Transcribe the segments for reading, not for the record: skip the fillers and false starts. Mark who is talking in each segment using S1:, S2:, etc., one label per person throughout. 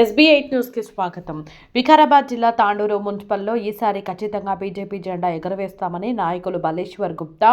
S1: SB8 న్యూస్కి స్వాగతం. వికారాబాద్ జిల్లా తాండూరు మున్సిపల్లో ఈసారి ఖచ్చితంగా బీజేపీ జెండా ఎగురవేస్తామని నాయకులు బలేశ్వర్ గుప్తా,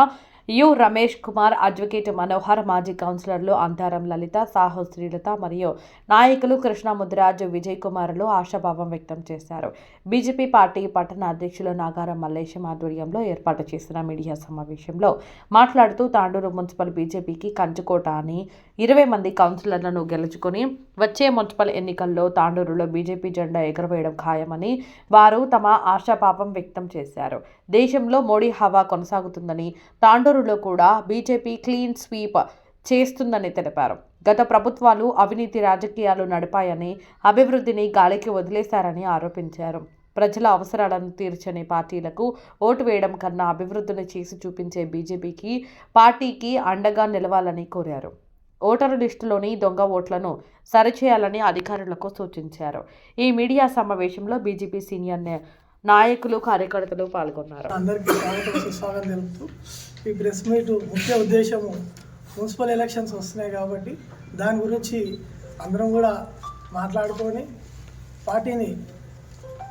S1: యు రమేష్ కుమార్, అడ్వకేట్ మనోహర్, మాజీ కౌన్సిలర్లు అంతారం లలిత, సాహు శ్రీలత మరియు నాయకులు కృష్ణ ముదిరాజు, విజయ్ కుమార్లు ఆశాభావం వ్యక్తం చేశారు. బీజేపీ పార్టీ పట్టణ అధ్యక్షులు నాగారం మల్లేశం ఆధ్వర్యంలో ఏర్పాటు చేసిన మీడియా సమావేశంలో మాట్లాడుతూ తాండూరు మున్సిపల్ బీజేపీకి కంచుకోట అని 20 మంది కౌన్సిలర్లను గెలుచుకుని వచ్చే మున్సిపల్ ఎన్నికల్లో తాండూరులో బీజేపీ జెండా ఎగురవేయడం ఖాయమని వారు తమ ఆశాభావం వ్యక్తం చేశారు. దేశంలో మోడీ హవా కొనసాగుతుందని, తాండూరులో కూడా బీజేపీ క్లీన్ స్వీప్ చేస్తుందని తెలిపారు. గత ప్రభుత్వాలు అవినీతి రాజకీయాలు నడిపాయని, అభివృద్ధిని గాలికి వదిలేశారని ఆరోపించారు. ప్రజల అవసరాలను తీర్చని పార్టీలకు ఓటు వేయడం కన్నా అభివృద్ధిని చేసి చూపించే బీజేపీకి పార్టీకి అండగా నిలవాలని కోరారు. ఓటరు లిస్టులోని దొంగ ఓట్లను సరిచేయాలని అధికారులకు సూచించారు. ఈ మీడియా సమావేశంలో బీజేపీ సీనియర్ నాయకులు, కార్యకర్తలు పాల్గొన్నారు.
S2: అందరికీ స్వాగతం, సుస్వాగతం తెలుపుతూ ఈ ప్రెస్ మీట్ ముఖ్య ఉద్దేశము మున్సిపల్ ఎలక్షన్స్ వస్తున్నాయి కాబట్టి దాని గురించి అందరం కూడా మాట్లాడుకొని పార్టీని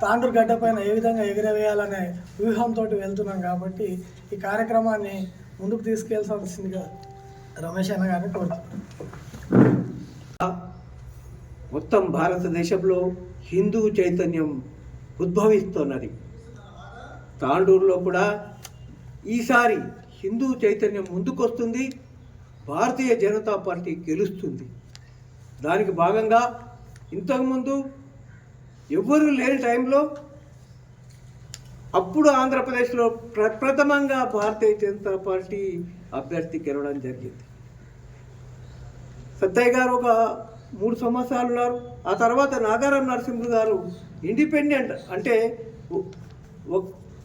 S2: తాండూరు గడ్డ పైన ఏ విధంగా ఎగిరవేయాలనే వ్యూహంతో వెళ్తున్నాం కాబట్టి ఈ కార్యక్రమాన్ని ముందుకు తీసుకెళ్లాల్సిందిగా రమేష్ అన్న గారిని కోరుతున్నాను.
S3: మొత్తం భారతదేశంలో హిందూ చైతన్యం ఉద్భవిస్తున్నది. తాండూరులో కూడా ఈసారి హిందూ చైతన్యం ముందుకొస్తుంది, భారతీయ జనతా పార్టీ గెలుస్తుంది. దానికి భాగంగా ఇంతకుముందు ఎవ్వరూ లేని టైంలో అప్పుడు ఆంధ్రప్రదేశ్లో ప్రప్రథమంగా భారతీయ జనతా పార్టీ అభ్యర్థి గెలవడం జరిగింది. సత్తయ్య గారు ఒక 3 సంవత్సరాలు ఉన్నారు. ఆ తర్వాత నాగారం నరసింహులు గారు ఇండిపెండెంట్ అంటే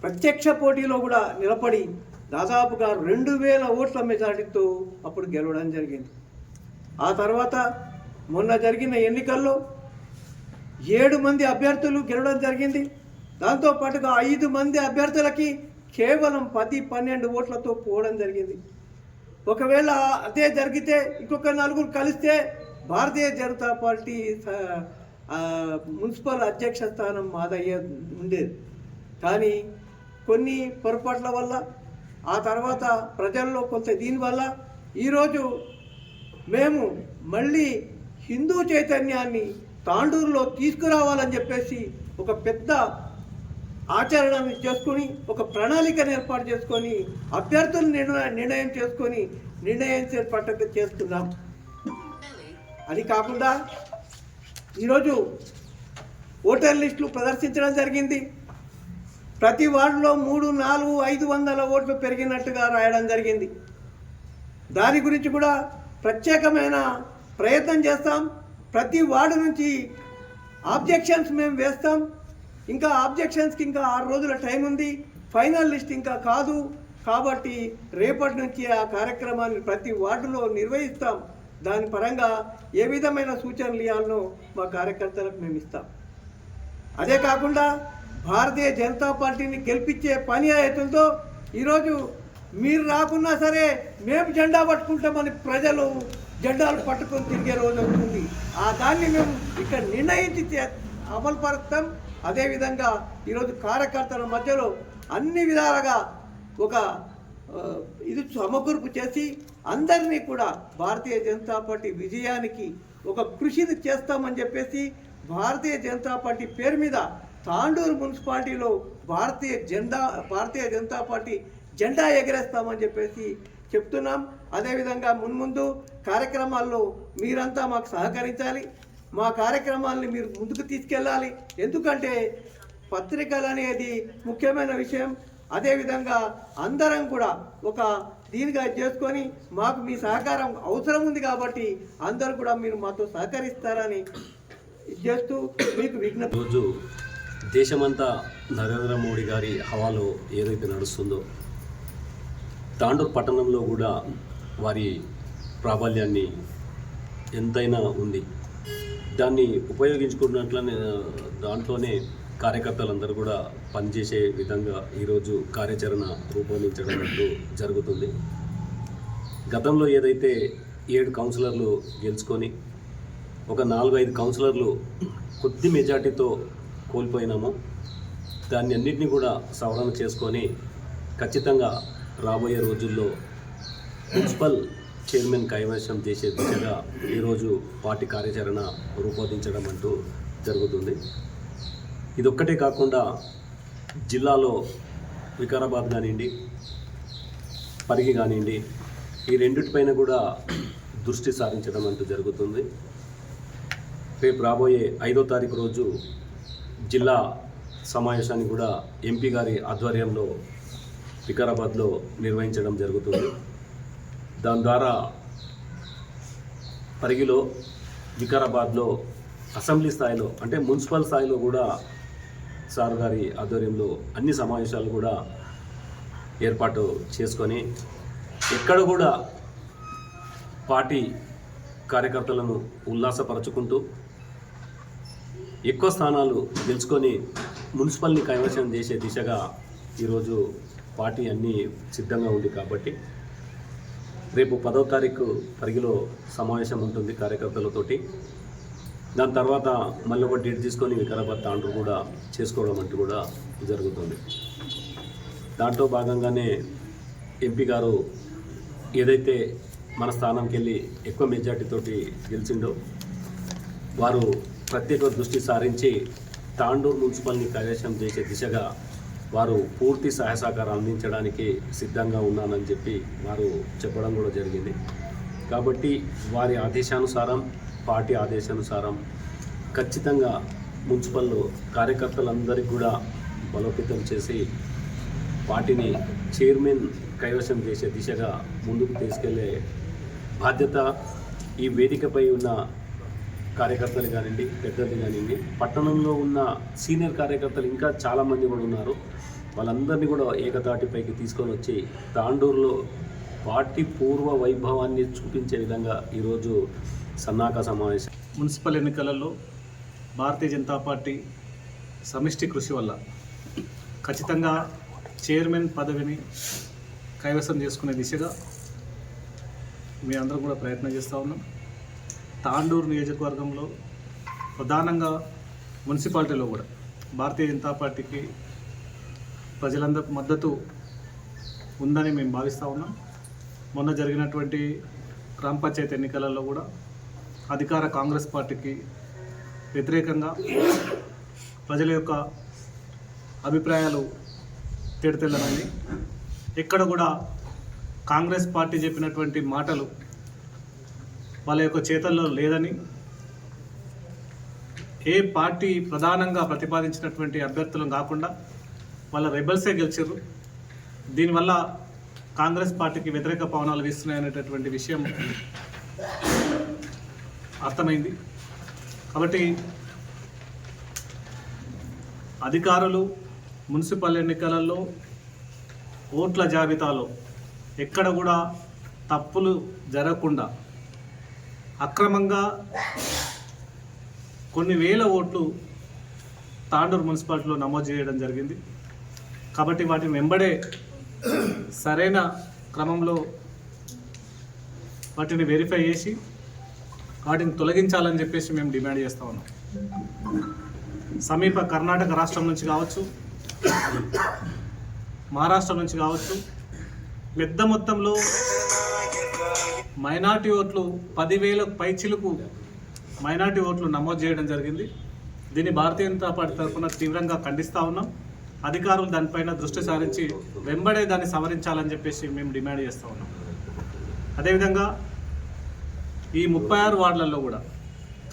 S3: ప్రత్యక్ష పోటీలో కూడా నిలబడి దాదాపుగా 2000 ఓట్ల మెజారిటీతో అప్పుడు గెలవడం జరిగింది. ఆ తర్వాత మొన్న జరిగిన ఎన్నికల్లో 7 మంది అభ్యర్థులు గెలవడం జరిగింది. దాంతోపాటుగా 5 మంది అభ్యర్థులకి కేవలం 10-12 ఓట్లతో పోవడం జరిగింది. ఒకవేళ అదే జరిగితే ఇంకొక 4 కలిస్తే భారతీయ జనతా పార్టీ మున్సిపల్ అధ్యక్ష స్థానం మాదయ్య ఉండేది. కానీ కొన్ని పొరపాట్ల వల్ల, ఆ తర్వాత ప్రజల్లో కొంత దీనివల్ల ఈరోజు మేము మళ్ళీ హిందూ చైతన్యాన్ని తాండూరులో తీసుకురావాలని చెప్పేసి ఒక పెద్ద ఆచరణను చేసుకొని, ఒక ప్రణాళికను ఏర్పాటు చేసుకొని, అభ్యర్థులు నిర్ణయం చేసుకొని పట్టక చేస్తున్నాం. అది కాకుండా ఈరోజు ఓటర్ లిస్టులు ప్రదర్శించడం జరిగింది. ప్రతి వార్డులో 3, 4, 500 ఓట్లు పెరిగినట్టుగా రాయడం జరిగింది. దాని గురించి కూడా ప్రత్యేకమైన ప్రయత్నం చేస్తాం. ప్రతి వార్డు నుంచి ఆబ్జెక్షన్స్ మేము వేస్తాం. ఇంకా ఆబ్జెక్షన్స్కి ఇంకా 6 రోజుల టైం ఉంది. ఫైనల్ లిస్ట్ ఇంకా కాదు. కాబట్టి రేపటి నుంచి ఆ కార్యక్రమాన్ని ప్రతి వార్డులో నిర్వహిస్తాం. దాని పరంగా ఏ విధమైన సూచనలు ఇవ్వాలనో మా కార్యకర్తలకు మేము ఇస్తాం. అదే కాకుండా భారతీయ జనతా పార్టీని గెలిపించే పని అవుతుందో ఈరోజు మీరు రాకున్నా సరే మేము జెండా పట్టుకుంటామని ప్రజలు జెండాలు పట్టుకొని తిరిగే రోజు అవుతుంది. ఆ దాన్ని మేము ఇక్కడ నిర్ణయించి అమలుపరుస్తాం. అదేవిధంగా ఈరోజు కార్యకర్తల మధ్యలో అన్ని విధాలుగా ఒక ఇది సమకూర్పు చేసి అందరినీ కూడా భారతీయ జనతా పార్టీ విజయానికి ఒక కృషిని చేస్తామని చెప్పేసి భారతీయ జనతా పార్టీ పేరు మీద తాండూరు మున్సిపాలిటీలో భారతీయ జనతా పార్టీ జెండా ఎగరేస్తామని చెప్పేసి చెప్తున్నాం. అదేవిధంగా మున్ముందు కార్యక్రమాల్లో మీరంతా మాకు సహకరించాలి. మా కార్యక్రమాలని మీరు ముందుకు తీసుకెళ్ళాలి. ఎందుకంటే పత్రికలు అనేది ముఖ్యమైన విషయం. అదేవిధంగా అందరం కూడా ఒక దీనిగా చేసుకొని మాకు మీ సహకారం అవసరం ఉంది కాబట్టి అందరూ కూడా మీరు మాతో సహకరిస్తారని చేస్తూ మీకు విజ్ఞప్తి.
S4: రోజు దేశమంతా నరేంద్ర మోడీ గారి హవాలో ఏదైతే నడుస్తుందో తాండూరు పట్టణంలో కూడా వారి ప్రాబల్యాన్ని ఎంతైనా ఉంది. దాన్ని ఉపయోగించుకున్నట్లనే దాంట్లోనే కార్యకర్తలందరూ కూడా పనిచేసే విధంగా ఈరోజు కార్యాచరణ రూపొందించడం జరుగుతుంది. గతంలో ఏదైతే 7 కౌన్సిలర్లు గెలుచుకొని ఒక 4-5 కౌన్సిలర్లు కొద్ది మెజార్టీతో కోల్పోయినామో దాన్ని అన్నింటినీ కూడా సవరణ చేసుకొని ఖచ్చితంగా రాబోయే రోజుల్లో మున్సిపల్ చైర్మన్ కైవసం చేసే దిశగా ఈరోజు పార్టీ కార్యాచరణ రూపొందించడం అంటూ జరుగుతుంది. ఇదొక్కటే కాకుండా జిల్లాలో వికారాబాద్ కానివ్వండి, పరిగి కానివ్వండి, ఈ రెండిటిపైన కూడా దృష్టి సారించడం అంటూ జరుగుతుంది. రేపు రాబోయే 5వ తారీఖు రోజు జిల్లా సమావేశాన్ని కూడా ఎంపీ గారి ఆధ్వర్యంలో వికారాబాద్లో నిర్వహించడం జరుగుతుంది. దాని ద్వారా పరిగిలో, వికారాబాద్లో అసెంబ్లీ స్థాయిలో అంటే మున్సిపల్ స్థాయిలో కూడా సార్ గారి ఆధ్వర్యంలో అన్ని సమావేశాలు కూడా ఏర్పాటు చేసుకొని ఎక్కడ కూడా పార్టీ కార్యకర్తలను ఉల్లాసపరచుకుంటూ ఎక్కువ స్థానాలు గెలుచుకొని మున్సిపల్ని కైవసం చేసే దిశగా ఈరోజు పార్టీ అన్నీ సిద్ధంగా ఉంది. కాబట్టి రేపు 10వ తారీఖు పరిగిలో సమావేశం ఉంటుంది కార్యకర్తలతోటి. దాని తర్వాత మళ్ళీ ఒక డేట్ తీసుకొని వికారాబాద్ తాండ్రు కూడా చేసుకోవడం అంటూ కూడా జరుగుతుంది. దాంట్లో భాగంగానే ఎంపీ గారు ఏదైతే మన స్థానంకి వెళ్ళి ఎక్కువ మెజార్టీతోటి గెలిచిండో వారు ప్రత్యేక దృష్టి సారించి తాండూరు మున్సిపల్ని కైవసం చేసే దిశగా వారు పూర్తి సహాయ సహకారం అందించడానికి సిద్ధంగా ఉన్నానని చెప్పి వారు చెప్పడం కూడా జరిగింది. కాబట్టి వారి ఆదేశానుసారం, పార్టీ ఆదేశానుసారం ఖచ్చితంగా మున్సిపల్లో కార్యకర్తలందరికీ కూడా బలోపేతం చేసి పార్టీని చైర్మన్ కైవసం చేసే దిశగా ముందుకు తీసుకెళ్లే బాధ్యత ఈ వేదికపై ఉన్న కార్యకర్తలు కానివ్వండి, పెద్దలు కానివ్వండి, పట్టణంలో ఉన్న సీనియర్ కార్యకర్తలు ఇంకా చాలామంది కూడా ఉన్నారు. వాళ్ళందరినీ కూడా ఏకతాటిపైకి తీసుకొని వచ్చి తాండూరులో పార్టీ పూర్వ వైభవాన్ని చూపించే విధంగా ఈరోజు సన్నాహక సమావేశం.
S5: మున్సిపల్ ఎన్నికలలో భారతీయ జనతా పార్టీ సమిష్టి కృషి వల్ల ఖచ్చితంగా చైర్మన్ పదవిని కైవసం చేసుకునే దిశగా మీ అందరం కూడా ప్రయత్నం చేస్తూ ఉన్నాం. తాండూరు నియోజకవర్గంలో ప్రధానంగా మున్సిపాలిటీలో కూడా భారతీయ జనతా పార్టీకి ప్రజలందరి మద్దతు ఉందని మేము భావిస్తూ ఉన్నాం. మొన్న జరిగినటువంటి గ్రామ పంచాయతీ ఎన్నికలలో కూడా అధికార కాంగ్రెస్ పార్టీకి వ్యతిరేకంగా ప్రజల యొక్క అభిప్రాయాలు తేటతెల్లమైంది. ఎక్కడ కూడా కాంగ్రెస్ పార్టీ చెప్పినటువంటి మాటలు వాళ్ళ యొక్క చేతల్లో లేదని, ఏ పార్టీ ప్రధానంగా ప్రతిపాదించినటువంటి అభ్యర్థులను కాకుండా వాళ్ళ రెబల్సే గెలిచారు. దీనివల్ల కాంగ్రెస్ పార్టీకి వ్యతిరేక పవనాలు వీస్తున్నాయనేటటువంటి విషయం అర్థమైంది. కాబట్టి అధికారులు మున్సిపల్ ఎన్నికలలో ఓట్ల జాబితాలో ఎక్కడ కూడా తప్పులు జరగకుండా అక్రమంగా కొన్ని వేల ఓట్లు తాండూరు మున్సిపాలిటీలో నమోదు చేయడం జరిగింది. కాబట్టి వాటిని వెంబడే సరైన క్రమంలో వాటిని వెరిఫై చేసి వాటిని తొలగించాలని చెప్పేసి మేము డిమాండ్ చేస్తూ ఉన్నాం. సమీప కర్ణాటక రాష్ట్రం నుంచి కావచ్చు, మహారాష్ట్ర నుంచి కావచ్చు, పెద్ద మొత్తంలో మైనార్టీ ఓట్లు 10,000 పైచిలకు మైనార్టీ ఓట్లు నమోదు చేయడం జరిగింది. దీన్ని భారతీయ జనతా పార్టీ తరఫున తీవ్రంగా ఖండిస్తూ ఉన్నాం. అధికారులు దానిపైన దృష్టి సారించి వెంబడే దాన్ని సవరించాలని చెప్పేసి మేము డిమాండ్ చేస్తూ ఉన్నాం. అదేవిధంగా ఈ 36 వార్డులలో కూడా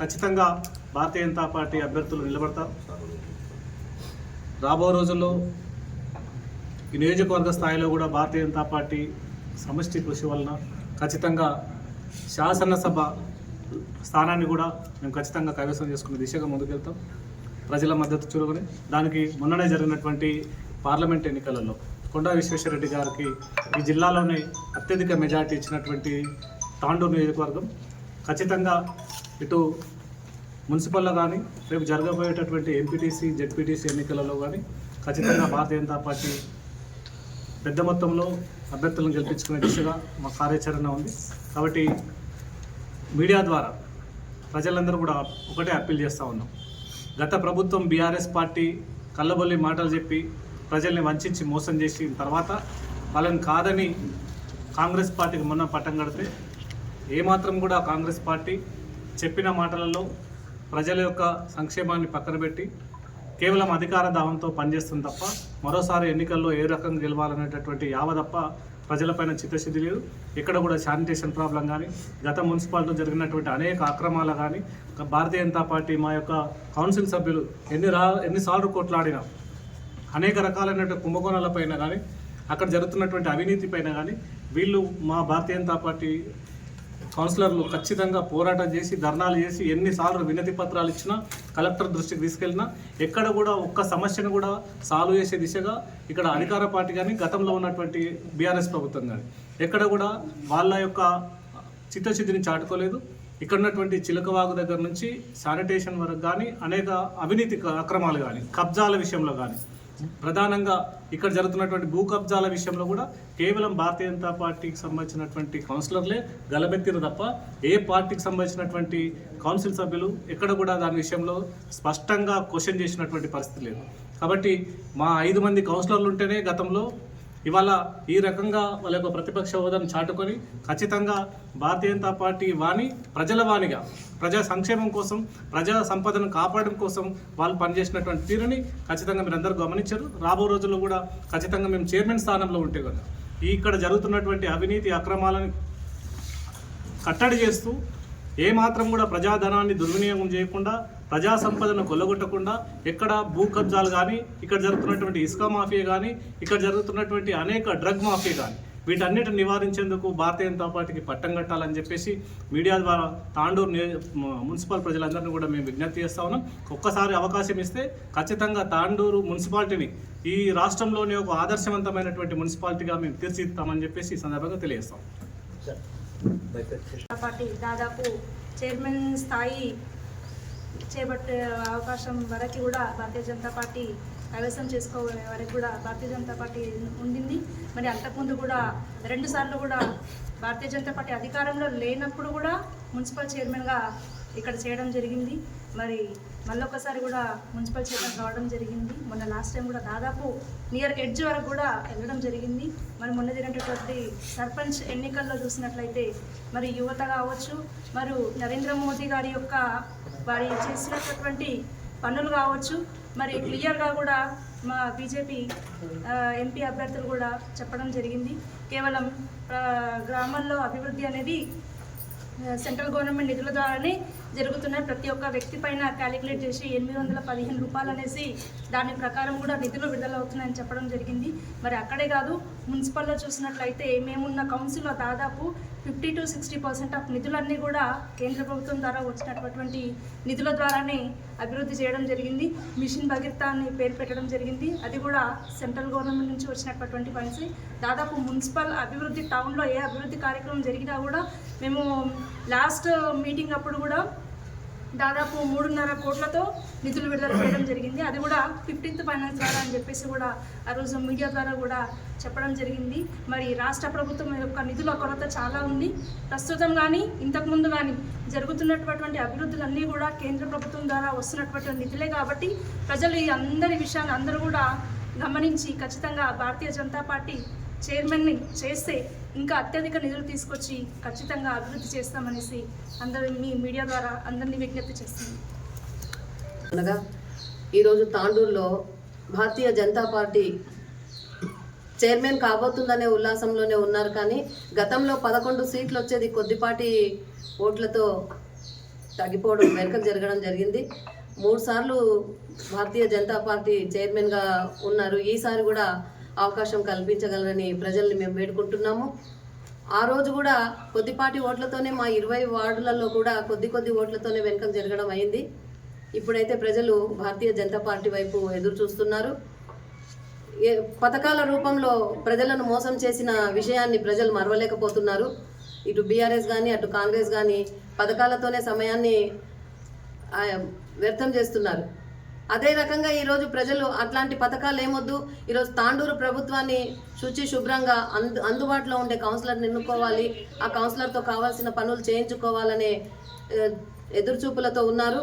S5: ఖచ్చితంగా భారతీయ జనతా పార్టీ అభ్యర్థులు నిలబడతారు. రాబో రోజుల్లో ఈ నియోజకవర్గ స్థాయిలో కూడా భారతీయ జనతా పార్టీ సమిష్టి కృషి వలన ఖచ్చితంగా శాసనసభ స్థానాన్ని కూడా మేము ఖచ్చితంగా కైవసం చేసుకునే దిశగా ముందుకెళ్తాం. ప్రజల మద్దతు చూరుకుని దానికి మొన్ననే జరిగినటువంటి పార్లమెంట్ ఎన్నికలలో కొండా విశ్వేశ్వరరెడ్డి గారికి ఈ జిల్లాలోనే అత్యధిక మెజార్టీ ఇచ్చినటువంటి తాండూరు నియోజకవర్గం ఖచ్చితంగా ఇటు మున్సిపల్లో కానీ రేపు జరగబోయేటటువంటి ఎంపీటీసీ జెడ్పీటీసీ ఎన్నికలలో కానీ ఖచ్చితంగా భారతీయ జనతా పార్టీ పెద్ద మొత్తంలో అభ్యర్థులను గెలిపించుకునే దిశగా మా కార్యాచరణ ఉంది. కాబట్టి మీడియా ద్వారా ప్రజలందరూ కూడా ఒకటే అప్పీల్ చేస్తూ ఉన్నాం. గత ప్రభుత్వం బీఆర్ఎస్ పార్టీ కళ్ళబొల్లి మాటలు చెప్పి ప్రజల్ని వంచి మోసం చేసిన తర్వాత వాళ్ళని కాదని కాంగ్రెస్ పార్టీకి మొన్న పట్టం కడితే ఏమాత్రం కూడా కాంగ్రెస్ పార్టీ చెప్పిన మాటలలో ప్రజల యొక్క సంక్షేమాన్ని పక్కన పెట్టి కేవలం అధికార దావంతో పనిచేస్తుంది తప్ప మరోసారి ఎన్నికల్లో ఏ రకంగా గెలవాలనేటటువంటి యావదప్ప ప్రజలపైన చిత్తశుద్ధి లేదు. ఇక్కడ కూడా శానిటేషన్ ప్రాబ్లం కానీ గత మున్సిపాలిటీలో జరిగినటువంటి అనేక అక్రమాలు కానీ భారతీయ జనతా పార్టీ మా యొక్క కౌన్సిల్ సభ్యులు ఎన్నిసార్లు కొట్లాడినా అనేక రకాలైనటువంటి కుంభకోణాలపైన కానీ అక్కడ జరుగుతున్నటువంటి అవినీతి పైన కానీ వీళ్ళు మా భారతీయ జనతా పార్టీ కౌన్సిలర్లు ఖచ్చితంగా పోరాటం చేసి ధర్నాలు చేసి ఎన్నిసార్లు వినతి పత్రాలు ఇచ్చినా కలెక్టర్ దృష్టికి తీసుకెళ్ళినా ఎక్కడ కూడా ఒక్క సమస్యను కూడా సాల్వ్ చేసే దిశగా ఇక్కడ అధికార పార్టీ కానీ గతంలో ఉన్నటువంటి బీఆర్ఎస్ ప్రభుత్వం కానీ ఎక్కడ కూడా వాళ్ళ యొక్క చిత్తశుద్ధిని చాటుకోలేదు. ఇక్కడ ఉన్నటువంటి చిలకవాగు దగ్గర నుంచి శానిటేషన్ వరకు కానీ అనేక అవినీతి అక్రమాలు కానీ కబ్జాల విషయంలో కానీ ప్రధానంగా ఇక్కడ జరుగుతున్నటువంటి భూ కబ్జాల విషయంలో కూడా కేవలం భారతీయ జనతా పార్టీకి సంబంధించినటువంటి కౌన్సిలర్లే గలబెత్తిరు తప్ప ఏ పార్టీకి సంబంధించినటువంటి కౌన్సిల్ సభ్యులు ఎక్కడ కూడా దాని విషయంలో స్పష్టంగా క్వశ్చన్ చేసినటువంటి పరిస్థితి లేదు. కాబట్టి మా 5 మంది కౌన్సిలర్లు ఉంటేనే గతంలో ఇవాళ ఈ రకంగా వాళ్ళ యొక్క ప్రతిపక్ష హోదాను చాటుకొని ఖచ్చితంగా భారతీయ జనతా పార్టీ వాణి ప్రజల వాణిగా ప్రజా సంక్షేమం కోసం ప్రజా సంపదను కాపాడడం కోసం వాళ్ళు పనిచేసినటువంటి తీరుని ఖచ్చితంగా మీరు అందరూ గమనించారు. రాబో రోజుల్లో కూడా ఖచ్చితంగా మేము చైర్మన్ స్థానంలో ఉంటే కదా ఇక్కడ జరుగుతున్నటువంటి అవినీతి అక్రమాలను కట్టడి చేస్తూ ఏమాత్రం కూడా ప్రజాధనాన్ని దుర్వినియోగం చేయకుండా ప్రజా సంపదను కొల్లగొట్టకుండా ఎక్కడ భూ కబ్జాలు కానీ ఇక్కడ జరుగుతున్నటువంటి ఇసుక మాఫియా కానీ ఇక్కడ జరుగుతున్నటువంటి అనేక డ్రగ్ మాఫియా కానీ వీటన్నిటిని నివారించేందుకు భారతీయ జనతా పార్టీకి పట్టం కట్టాలని చెప్పేసి మీడియా ద్వారా తాండూరు మున్సిపల్ ప్రజలందరినీ కూడా మేము విజ్ఞప్తి చేస్తా ఉన్నాం. ఒక్కసారి అవకాశం ఇస్తే ఖచ్చితంగా తాండూరు మున్సిపాలిటీని ఈ రాష్ట్రంలోనే ఒక ఆదర్శవంతమైనటువంటి మున్సిపాలిటీగా మేము తీర్చిదిద్దామని చెప్పేసి ఈ సందర్భంగా తెలియజేస్తాం.
S6: పార్టీ దాదాపు చైర్మన్ స్థాయి చేపట్టే అవకాశం వరకు కూడా భారతీయ జనతా పార్టీ కైవసం చేసుకోవే వరకు కూడా భారతీయ జనతా పార్టీ ఉండింది. మరి అంతకుముందు కూడా 2 సార్లు కూడా భారతీయ జనతా పార్టీ అధికారంలో లేనప్పుడు కూడా మున్సిపల్ చైర్మన్గా ఇక్కడ చేయడం జరిగింది. మరి మళ్ళొకసారి కూడా మున్సిపల్ చైర్మన్ కావడం జరిగింది. మొన్న లాస్ట్ టైం కూడా దాదాపు నియర్ ఎడ్జ్ వరకు కూడా వెళ్ళడం జరిగింది. మరి మొన్న జరిగినటువంటి సర్పంచ్ ఎన్నికల్లో చూసినట్లయితే మరి యువత కావచ్చు, మరి నరేంద్ర మోదీ గారి యొక్క వారి చేసినటువంటి పనులు కావచ్చు, మరి క్లియర్గా కూడా మా బీజేపీ ఎంపీ అభ్యర్థులు కూడా చెప్పడం జరిగింది. కేవలం గ్రామాల్లో అభివృద్ధి అనేది సెంట్రల్ గవర్నమెంట్ నిధుల ద్వారానే జరుగుతున్నాయి. ప్రతి ఒక్క వ్యక్తి పైన క్యాలిక్యులేట్ చేసి 815 రూపాయలు అనేసి దాని ప్రకారం కూడా నిధులు విడుదలవుతున్నాయని చెప్పడం జరిగింది. మరి అక్కడే కాదు, మున్సిపల్లో చూసినట్లయితే మేమున్న కౌన్సిల్లో దాదాపు 50 to 60% ఆఫ్ నిధులన్నీ కూడా కేంద్ర ప్రభుత్వం ద్వారా వచ్చినటువంటి నిధుల ద్వారానే అభివృద్ధి చేయడం జరిగింది. మిషన్ భగీరథ అని పేరు పెట్టడం జరిగింది. అది కూడా సెంట్రల్ గవర్నమెంట్ నుంచి వచ్చినటువంటి ఫండ్స్. దాదాపు మున్సిపల్ అభివృద్ధి టౌన్లో ఏ అభివృద్ధి కార్యక్రమం జరిగినా కూడా మేము లాస్ట్ మీటింగ్ అప్పుడు కూడా దాదాపు 3.5 కోట్లతో నిధులు విడుదల చేయడం జరిగింది. అది కూడా 15th ఫైనాన్స్ ద్వారా అని చెప్పేసి కూడా ఆ రోజు మీడియా ద్వారా కూడా చెప్పడం జరిగింది. మరి రాష్ట్ర ప్రభుత్వం యొక్క నిధుల కొరత చాలా ఉంది. ప్రస్తుతం కానీ ఇంతకుముందు కానీ జరుగుతున్నటువంటి అభివృద్ధులన్నీ కూడా కేంద్ర ప్రభుత్వం ద్వారా వస్తున్నటువంటి నిధులే కాబట్టి ప్రజలు ఈ అందరి విషయాన్ని అందరూ కూడా గమనించి ఖచ్చితంగా భారతీయ జనతా పార్టీ చైర్మన్ని చేస్తే ఇంకా అత్యధిక నిధులు తీసుకొచ్చి ఖచ్చితంగా అభివృద్ధి చేస్తామనేసి అందరూ మీ మీడియా ద్వారా అందరినీ విజ్ఞప్తి చేస్తుంది.
S7: అనగా ఈరోజు తాండూరులో భారతీయ జనతా పార్టీ చైర్మన్ కాబోతుందనే ఉల్లాసంలోనే ఉన్నారు. కానీ గతంలో 11 సీట్లు వచ్చేది కొద్దిపాటి ఓట్లతో తగ్గిపోవడం వెనుకకు జరగడం జరిగింది. 3 సార్లు భారతీయ జనతా పార్టీ చైర్మన్గా ఉన్నారు. ఈసారి కూడా అవకాశం కల్పించగలరని ప్రజల్ని మేము వేడుకుంటున్నాము. ఆ రోజు కూడా కొద్దిపాటి ఓట్లతోనే మా 20 వార్డులలో కూడా కొద్ది ఓట్లతోనే వెనుకకు జరగడం అయింది. ఇప్పుడైతే ప్రజలు భారతీయ జనతా పార్టీ వైపు ఎదురు చూస్తున్నారు. పథకాల రూపంలో ప్రజలను మోసం చేసిన విషయాన్ని ప్రజలు మరవలేకపోతున్నారు. ఇటు బీఆర్ఎస్ కానీ అటు కాంగ్రెస్ కానీ పథకాలతోనే సమయాన్ని వ్యర్థం చేస్తున్నారు. అదే రకంగా ఈరోజు ప్రజలు అట్లాంటి పథకాలు ఏమొద్దు, ఈరోజు తాండూరు ప్రభుత్వాన్ని శుచి శుభ్రంగా అందుబాటులో ఉండే కౌన్సిలర్ని ఎన్నుకోవాలి, ఆ కౌన్సిలర్తో కావాల్సిన పనులు చేయించుకోవాలనే ఎదురుచూపులతో ఉన్నారు.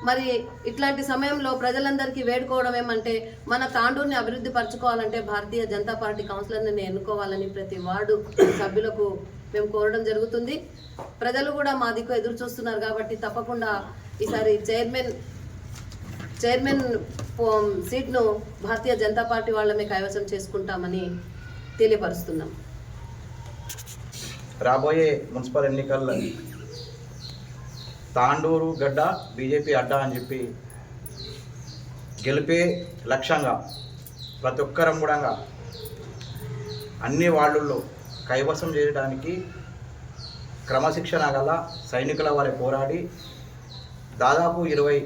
S7: మరి ఇట్లాంటి సమయంలో ప్రజలందరికీ వేడుకోవడం ఏమంటే, మన తాండూరుని అభివృద్ధి పరచుకోవాలంటే భారతీయ జనతా పార్టీ కౌన్సిలర్ని ఎన్నుకోవాలని ప్రతి వార్డు సభ్యులకు మేము కోరడం జరుగుతుంది. ప్రజలు కూడా మా దిక్కు ఎదురు చూస్తున్నారు కాబట్టి తప్పకుండా ఈసారి చైర్మన్ సీట్ను భారతీయ జనతా పార్టీ వాళ్ళమే కైవసం చేసుకుంటామని తెలియపరుస్తున్నాం.
S8: రాబోయే మున్సిపల్ ఎన్నికల్లో తాండూరు గడ్డ బీజేపీ అడ్డా అని చెప్పి గెలిపే లక్ష్యంగా ప్రతి ఒక్కరం కూడా అన్ని వార్డుల్లో కైవసం చేయడానికి క్రమశిక్షణ గల సైనికుల వారి పోరాడి దాదాపు 20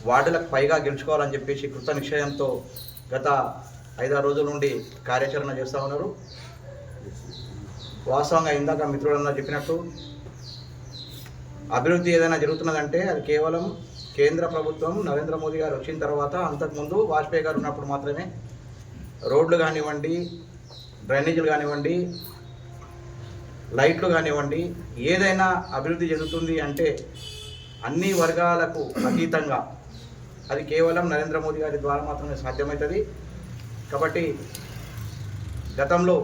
S8: వార్డులకు పైగా గెలుచుకోవాలని చెప్పేసి కృత నిశ్చయంతో గత 5-6 రోజుల నుండి కార్యాచరణ చేస్తూ ఉన్నారు. వాస్తవంగా ఇందాక మిత్రులన్నా చెప్పినట్టు అభివృద్ధి ఏదైనా జరుగుతున్నదంటే అది కేవలం కేంద్ర ప్రభుత్వం నరేంద్ర మోదీ గారు వచ్చిన తర్వాత, అంతకుముందు వాజ్పేయి గారు ఉన్నప్పుడు మాత్రమే రోడ్లు కానివ్వండి, డ్రైనేజీలు కానివ్వండి, లైట్లు కానివ్వండి, ఏదైనా అభివృద్ధి చెందుతుంది అంటే అన్ని వర్గాలకు అతీతంగా అది కేవలం నరేంద్ర మోదీ గారి ద్వారా మాత్రమే సాధ్యమవుతుంది. కాబట్టి గతంలో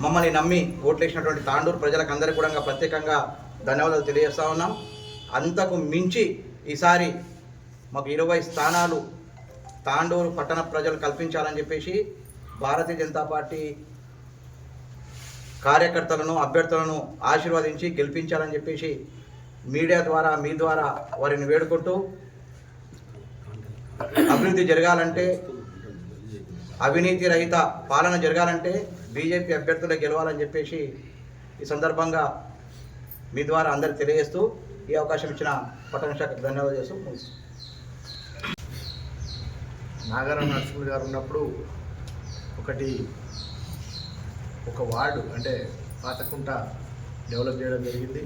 S8: మమ్మల్ని నమ్మి ఓట్లేసినటువంటి తాండూరు ప్రజలకు అందరికీ కూడా ప్రత్యేకంగా ధన్యవాదాలు తెలియజేస్తా ఉన్నాం. అంతకు మించి ఈసారి మాకు 20 స్థానాలు తాండూరు పట్టణ ప్రజలు కల్పించాలని చెప్పేసి భారతీయ జనతా పార్టీ కార్యకర్తలను, అభ్యర్థులను ఆశీర్వదించి గెలిపించాలని చెప్పేసి మీడియా ద్వారా, మీ ద్వారా వారిని వేడుకుంటూ, అభివృద్ధి జరగాలంటే, అవినీతి రహిత పాలన జరగాలంటే బీజేపీ అభ్యర్థులే గెలవాలని చెప్పేసి ఈ సందర్భంగా మీ ద్వారా అందరికి తెలియజేస్తూ ఈ అవకాశం ఇచ్చిన పట్టణ శాఖకు ధన్యవాదాలు చేస్తూ
S9: నాగారం నరసింహ గారు ఉన్నప్పుడు ఒక వార్డు అంటే పాతకుంట డెవలప్ చేయడం జరిగింది,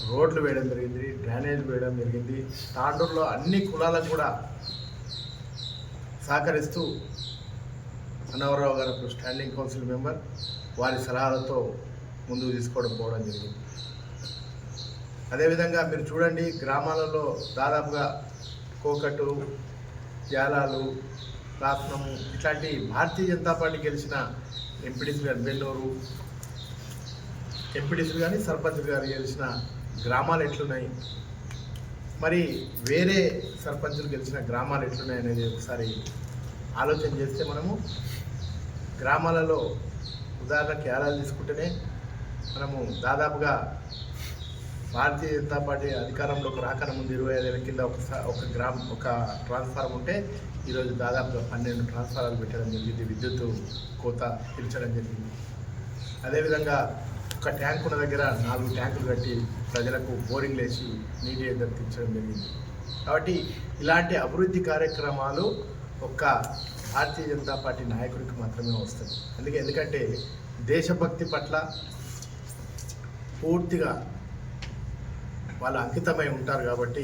S9: రోడ్లు వేయడం జరిగింది, డ్రైనేజ్ వేయడం జరిగింది. తాండూరులో అన్ని కులాలకు కూడా సహకరిస్తూ అన్నవరరావు గారు స్టాండింగ్ కౌన్సిల్ మెంబర్ వారి సలహాలతో ముందుకు తీసుకోవడం పోవడం జరిగింది. అదేవిధంగా మీరు చూడండి, గ్రామాలలో దాదాపుగా కోకటు, జాలాలు, రాత్నము ఇట్లాంటి భారతీయ జనతా పార్టీ గెలిచిన ఎంపీటీసీ గారు, బెల్లూరు ఎంపీటీసీలు కానీ సర్పంచ్ గారు గెలిచిన గ్రామాలు ఎట్లున్నాయి, మరి వేరే సర్పంచులు గెలిచిన గ్రామాలు ఎట్లున్నాయి అనేది ఒకసారి ఆలోచన చేస్తే మనము గ్రామాలలో ఉదాహరణకి కేరళ తీసుకుంటేనే మనము దాదాపుగా భారతీయ జనతా పార్టీ అధికారంలోకి రాకన ముందు 25 ఏళ్ల కింద ఒక ట్రాన్స్ఫార్మర్ ఉంటే ఈరోజు దాదాపుగా 12 ట్రాన్స్ఫార్మర్లు పెట్టడం జరిగింది, విద్యుత్ కోత పిలిచడం జరిగింది. అదేవిధంగా ఒక ట్యాంక్ ఉన్న దగ్గర 4 ట్యాంకులు కట్టి ప్రజలకు బోరింగ్లు వేసి నీటి ఎద్దరించడం జరిగింది. కాబట్టి ఇలాంటి అభివృద్ధి కార్యక్రమాలు ఒక్క భారతీయ జనతా పార్టీ నాయకుడికి మాత్రమే వస్తుంది. ఎందుకంటే దేశభక్తి పట్ల పూర్తిగా వాళ్ళు అంకితమై ఉంటారు కాబట్టి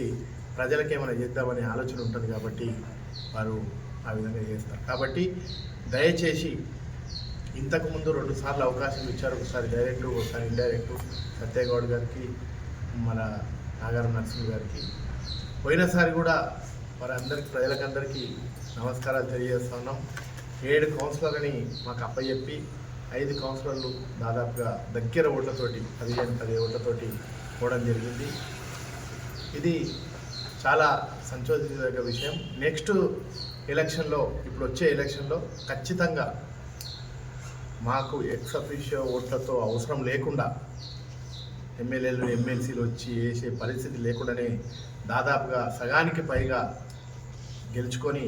S9: ప్రజలకు ఏమైనా చేద్దామనే ఆలోచన ఉంటుంది కాబట్టి వారు ఆ విధంగా చేస్తారు. కాబట్టి దయచేసి ఇంతకుముందు 2 సార్లు అవకాశం ఇచ్చారు, ఒకసారి డైరెక్టు, ఒకసారి ఇండైరెక్టు, సత్యగౌడ్ గారికి, మన నాగారం నరసింహ గారికి. పోయినసారి కూడా వారందరికీ ప్రజలకందరికీ నమస్కారాలు తెలియజేస్తా ఉన్నాం. 7 కౌన్సిలర్లని మాకు అప్పచెప్పి 5 కౌన్సిలర్లు దాదాపుగా దగ్గర ఓట్లతోటి 15 ఓట్లతోటి పోవడం జరిగింది. ఇది చాలా సంతోషించదగ్గ విషయం. నెక్స్ట్ ఎలక్షన్లో, ఇప్పుడు వచ్చే ఎలక్షన్లో ఖచ్చితంగా మాకు ఎక్స్ అఫీషియో ఓట్లతో అవసరం లేకుండా ఎమ్మెల్యేలు, ఎమ్మెల్సీలు వచ్చి వేసే పరిస్థితి లేకుండానే దాదాపుగా సగానికి పైగా గెలుచుకొని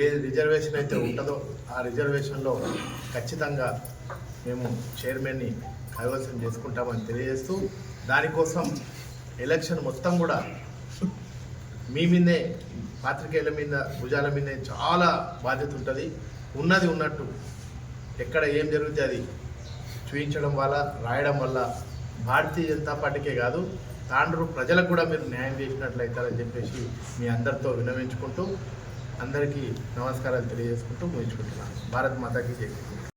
S9: ఏ రిజర్వేషన్ అయితే ఉంటుందో ఆ రిజర్వేషన్లో ఖచ్చితంగా మేము చైర్మన్ని కైవసం చేసుకుంటామని తెలియజేస్తూ, దానికోసం ఎలక్షన్ మొత్తం కూడా మీ మీదే, పాత్రికేయుల మీద, భుజాల మీదే చాలా బాధ్యత ఉంటుంది. ఉన్నది ఉన్నట్టు ఎక్కడ ఏం జరుగుతుంది అది చూపించడం వల్ల, రాయడం వల్ల భారతీయ జనతా పార్టీకే కాదు తాండూరు ప్రజలకు కూడా మీరు న్యాయం చేసినట్లయితారని చెప్పేసి మీ అందరితో విన్నవించుకుంటూ అందరికీ నమస్కారాలు తెలియజేసుకుంటూ ముగించుకుంటున్నాను. భారత్ మాతాకి జై.